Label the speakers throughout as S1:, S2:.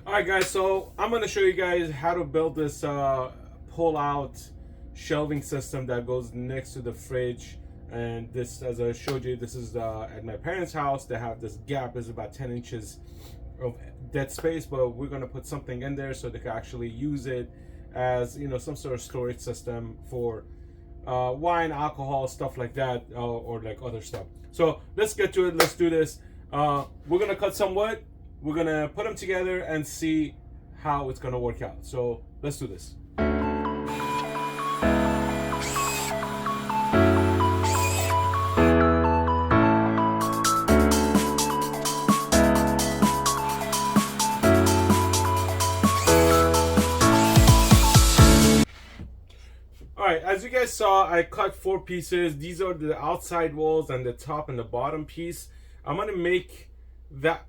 S1: Alright guys, so I'm going to show you guys how to build this pull-out shelving system that goes next to the fridge. And this, as I showed you, this is at my parents' house. They have this gap, is about 10 inches of dead space, but we're going to put something in there so they can actually use it as, some sort of storage system for wine, alcohol, stuff like that, or like other stuff. So let's get to it. Let's do this. We're going to cut some wood. We're gonna put them together and see how it's gonna work out. So let's do this. Alright, as you guys saw, I cut 4 pieces. These are the outside walls and the top and the bottom piece. I'm gonna make that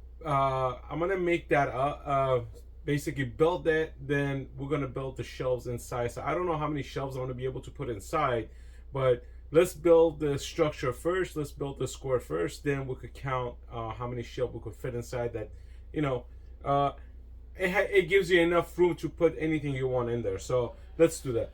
S1: basically build that, then we're gonna build the shelves inside. So I don't know how many shelves I'm gonna be able to put inside, but let's build the structure first. Let's build the square first, then we could count how many shelves we could fit inside that. It gives you enough room to put anything you want in there. So let's do that.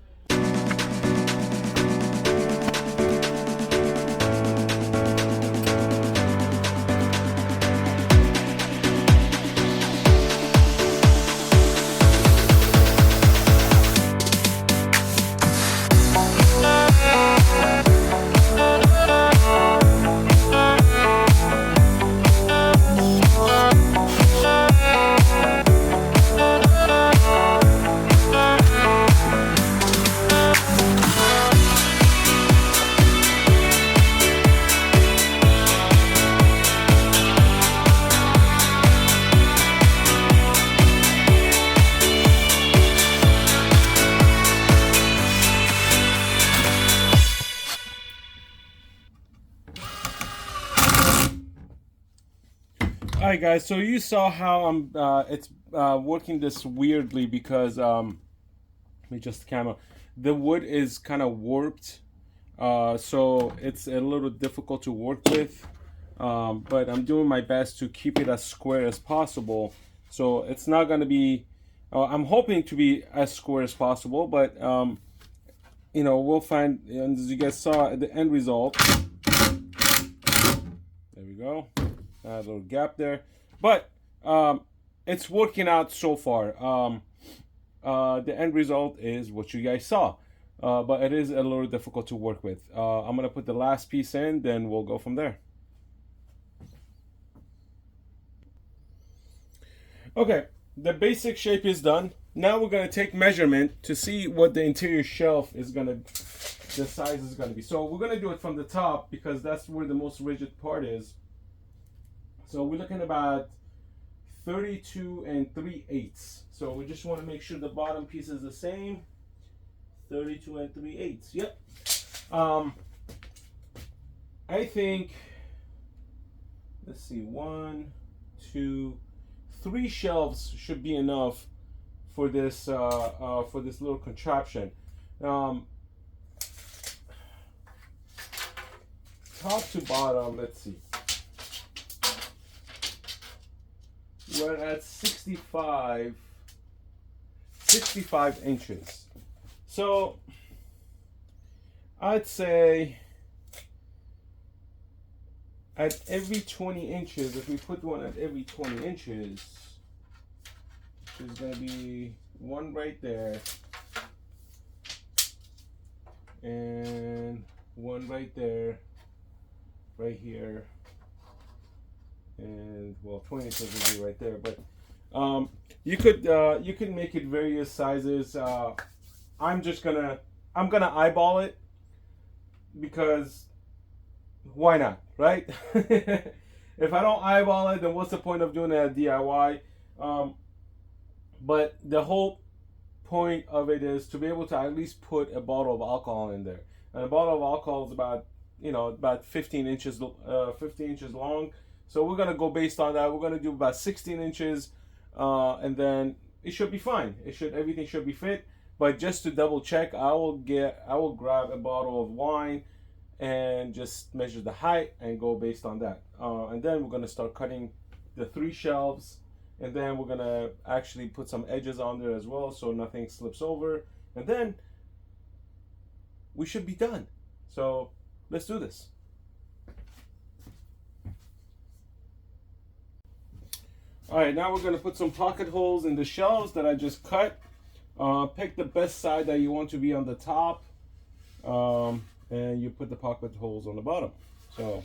S1: Alright guys, so you saw how I'm it's working this weirdly because let me just the camera. The wood is kind of warped, so it's a little difficult to work with, but I'm doing my best to keep it as square as possible. So it's not going to be, I'm hoping to be as square as possible, but we'll find. And as you guys saw, the end result, there we go. A little gap there, but it's working out so far. The end result is what you guys saw, but it is a little difficult to work with. I'm gonna put the last piece in, then we'll go from there. Okay, the basic shape is done. Now we're gonna take measurement to see what the interior shelf is gonna, the size is gonna be. So we're gonna do it from the top because that's where the most rigid part is. So we're looking about 32 3/8. So we just want to make sure the bottom piece is the same. 32 3/8. Yep. I think, let's see, 1, 2, 3 shelves should be enough for this little contraption. Top to bottom, let's see. We're at 65 inches. So I'd say at every 20 inches, if we put one at every 20 inches, there's going to be one right there and one right there, right here. And well, 20 inches would be right there, but you could make it various sizes. I'm gonna eyeball it because why not, right? If I don't eyeball it, then what's the point of doing it at DIY? But the whole point of it is to be able to at least put a bottle of alcohol in there, and a bottle of alcohol is about 15 inches long. So we're gonna go based on that. We're gonna do about 16 inches, and then it should be fine. Everything should be fit. But just to double check, I will grab a bottle of wine and just measure the height and go based on that. And then we're gonna start cutting the 3 shelves and then we're gonna actually put some edges on there as well so nothing slips over, and then we should be done. So let's do this. All right, now we're gonna put some pocket holes in the shelves that I just cut. Pick the best side that you want to be on the top, and you put the pocket holes on the bottom. So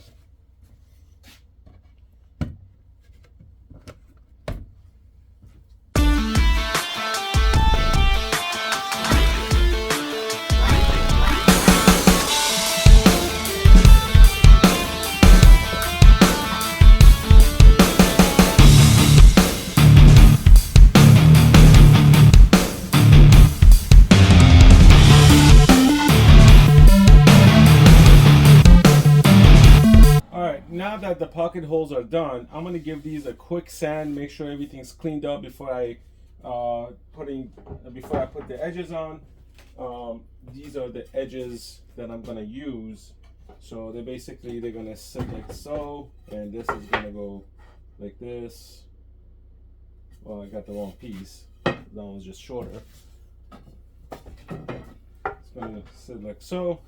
S1: now that the pocket holes are done, I'm gonna give these a quick sand, make sure everything's cleaned up before I put the edges on. These are the edges that I'm gonna use. So they're gonna sit like so, and this is gonna go like this. Well, I got the wrong piece. That one's just shorter. It's gonna sit like so,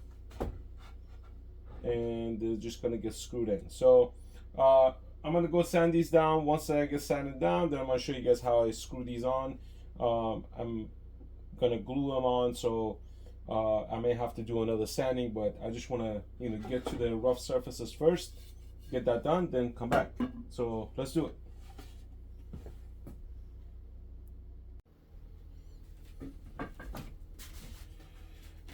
S1: and they're just gonna get screwed in. So I'm gonna go sand these down. Once I get sanded down, then I'm gonna show you guys how I screw these on. I'm gonna glue them on, so I may have to do another sanding, but I just want to get to the rough surfaces first, get that done, then come back. So let's do it.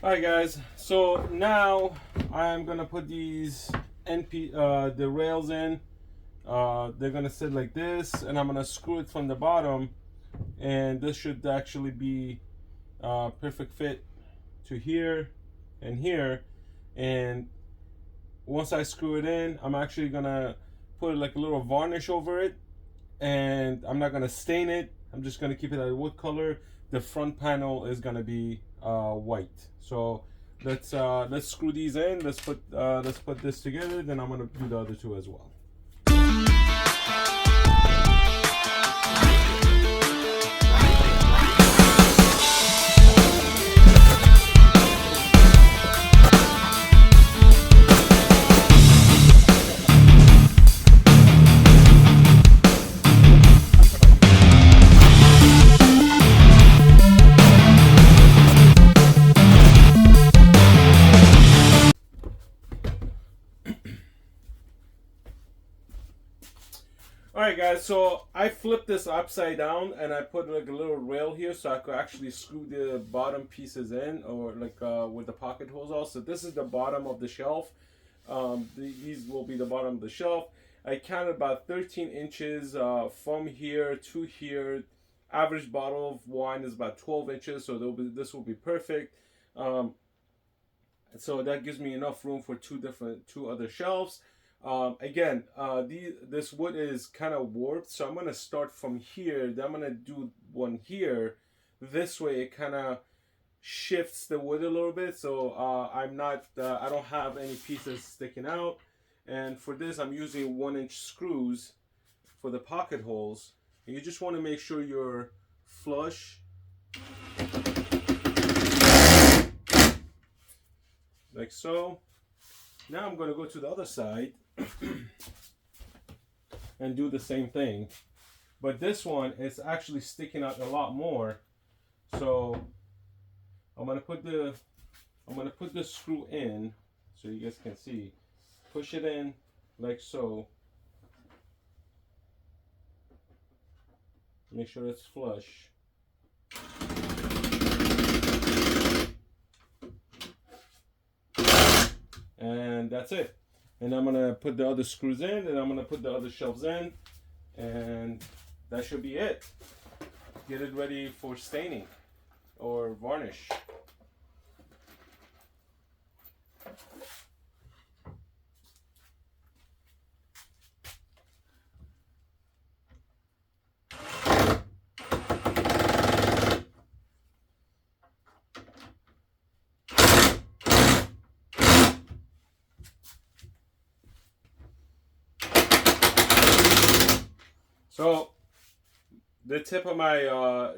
S1: Alright guys, so now I'm gonna put these the rails in. They're gonna sit like this, and I'm gonna screw it from the bottom, and this should actually be perfect fit to here and here. And once I screw it in, I'm actually gonna put like a little varnish over it, and I'm not gonna stain it. I'm just gonna keep it at wood color. The front panel is gonna be white. So let's screw these in. Let's put this together. Then I'm gonna do the other two as well. Alright guys, so I flipped this upside down and I put like a little rail here so I could actually screw the bottom pieces in, or like with the pocket holes also. This is the bottom of the shelf. These will be the bottom of the shelf. I counted about 13 inches from here to here. Average bottle of wine is about 12 inches, so this will be perfect. So that gives me enough room for two other shelves. Again, this wood is kind of warped, so I'm gonna start from here. Then I'm gonna do one here. This way, it kind of shifts the wood a little bit, so I don't have any pieces sticking out. And for this, I'm using 1-inch screws for the pocket holes. And you just want to make sure you're flush, like so. Now I'm going to go to the other side and do the same thing, but this one is actually sticking out a lot more. So I'm going to put the screw in so you guys can see. Push it in like so. Make sure it's flush. And that's it. And I'm gonna put the other screws in, and I'm gonna put the other shelves in, and that should be it. Get it ready for staining or varnish. So the tip of my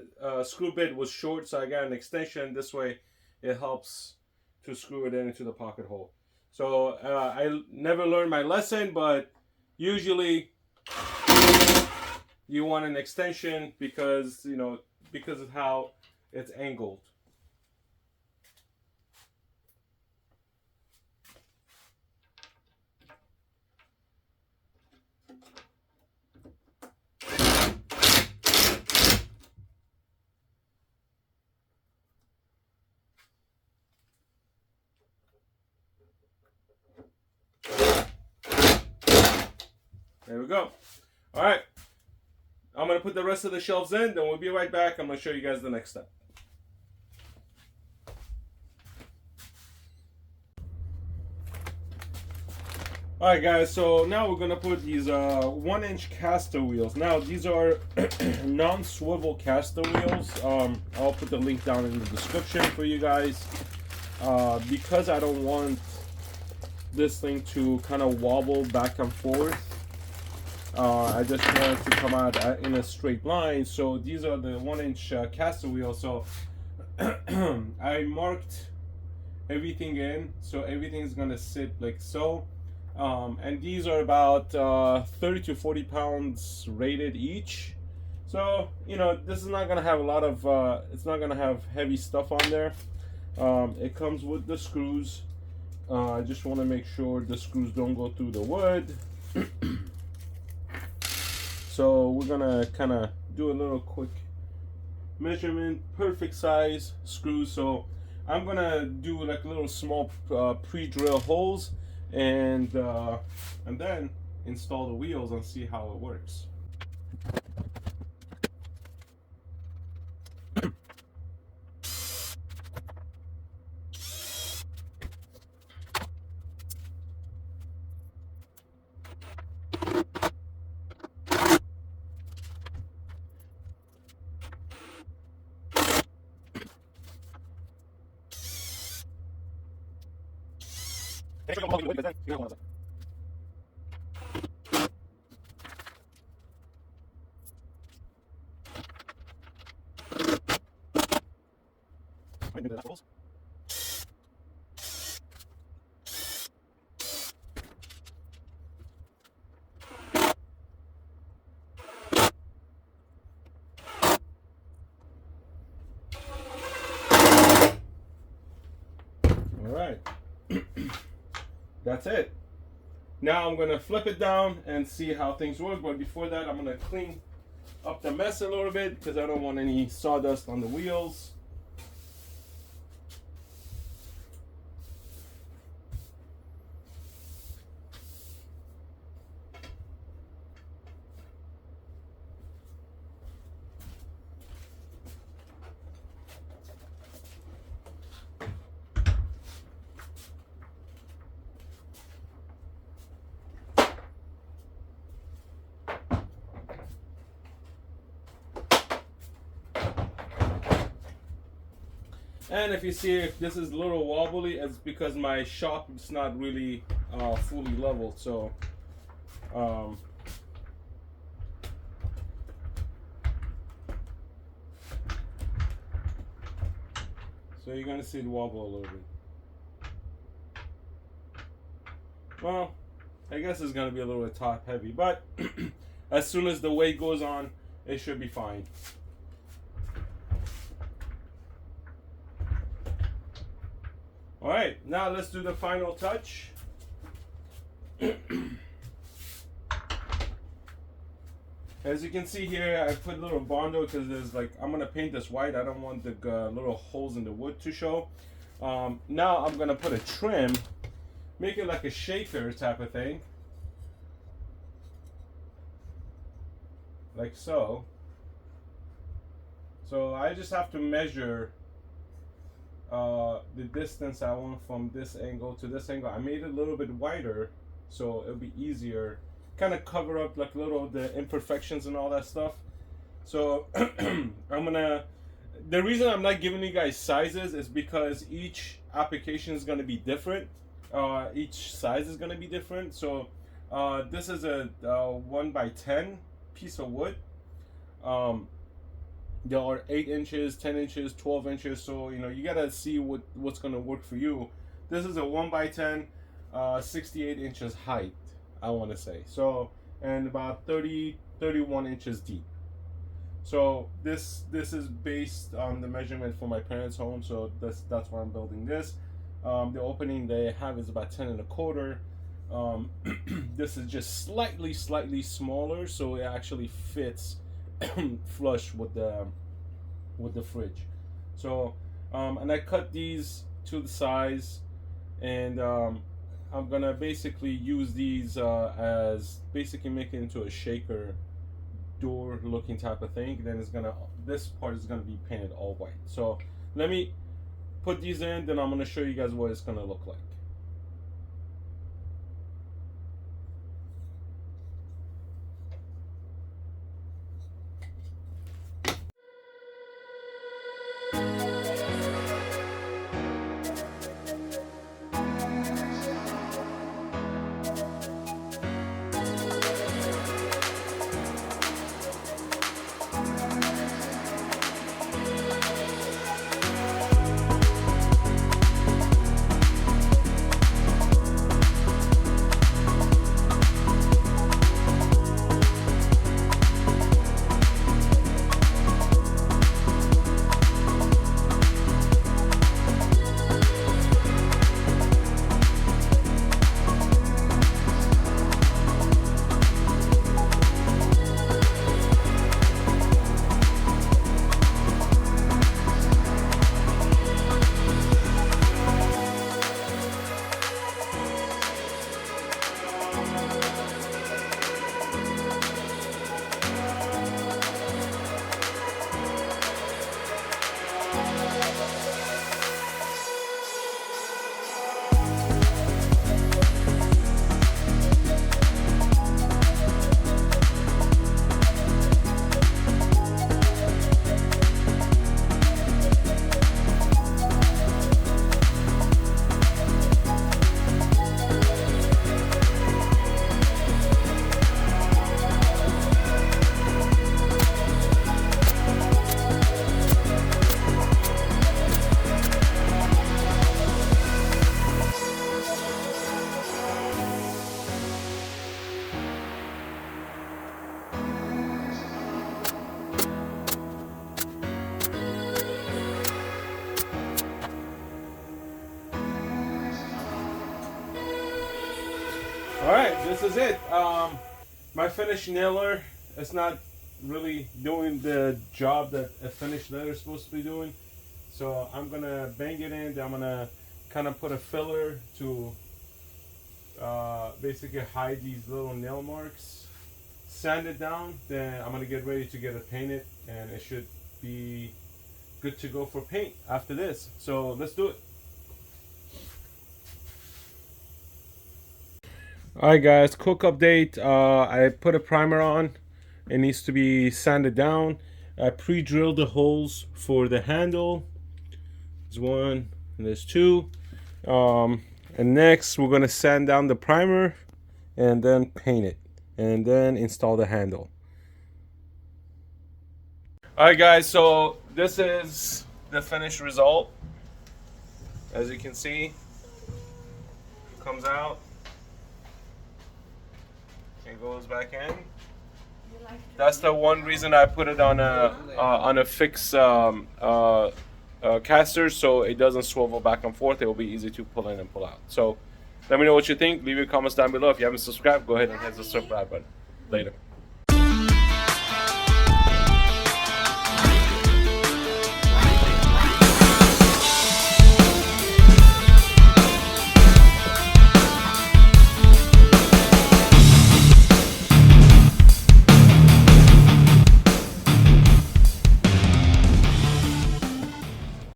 S1: screw bit was short, so I got an extension. This way, it helps to screw it into the pocket hole. So I never learned my lesson, but usually you want an extension because because of how it's angled. There we go. All right. I'm going to put the rest of the shelves in, then we'll be right back. I'm going to show you guys the next step. All right, guys, so now we're going to put these 1-inch caster wheels. Now, these are non-swivel caster wheels. I'll put the link down in the description for you guys. Because I don't want this thing to kind of wobble back and forth. I just want it to come out in a straight line. So these are the 1-inch caster wheels. So I marked everything in, so everything is gonna sit like so. And these are about 30 to 40 pounds rated each. So this is not gonna have a lot of. It's not gonna have heavy stuff on there. It comes with the screws. I just want to make sure the screws don't go through the wood. So we're gonna kind of do a little quick measurement, perfect size screws. So I'm gonna do like little small pre-drill holes and then install the wheels and see how it works. All right, that's it. Now I'm gonna flip it down and see how things work. But before that, I'm gonna clean up the mess a little bit because I don't want any sawdust on the wheels. And if you see if this is a little wobbly, it's because my shop is not really fully leveled. So so you're gonna see it wobble a little bit. Well, I guess it's gonna be a little bit top heavy, but as soon as the weight goes on, it should be fine. All right, now let's do the final touch. As you can see here, I put a little Bondo because there's I'm gonna paint this white. I don't want the little holes in the wood to show. Now I'm gonna put a trim, make it like a shaker type of thing, like so. So I just have to measure the distance I want from this angle to this angle. I made it a little bit wider so it'll be easier, kind of cover up like little the imperfections and all that stuff. So the reason I'm not giving you guys sizes is because each application is going to be different. Each size is going to be different. So this is a 1 by 10 piece of wood. Um, there are 8 inches, 10 inches, 12 inches. So you gotta see what's gonna work for you. This is a 1x10, 68 inches height, I want to say. So, and about 31 inches deep. So this is based on the measurement for my parents' home. So that's why I'm building this. The opening they have is about 10 1/4. This is just slightly smaller, so it actually fits flush with the fridge. So and I cut these to the size, and I'm gonna basically use these as basically make it into a shaker door looking type of thing. Then this part is gonna be painted all white. So let me put these in, then I'm gonna show you guys what it's gonna look like. All right, this is it. My finished nailer is not really doing the job that a finished nailer is supposed to be doing. So I'm gonna bang it in. Then I'm gonna kind of put a filler to basically hide these little nail marks. Sand it down. Then I'm gonna get ready to get it painted, and it should be good to go for paint after this. So let's do it. Alright guys, quick update. I put a primer on. It needs to be sanded down. I pre-drilled the holes for the handle. There's one and there's two. And next we're gonna sand down the primer and then paint it and then install the handle. Alright guys, so this is the finished result. As you can see, it comes out. It goes back in. That's the one reason I put it on a fixed caster, so it doesn't swivel back and forth. It will be easy to pull in and pull out. So let me know what you think. Leave your comments down below. If you haven't subscribed, go ahead and hit the subscribe button. Later.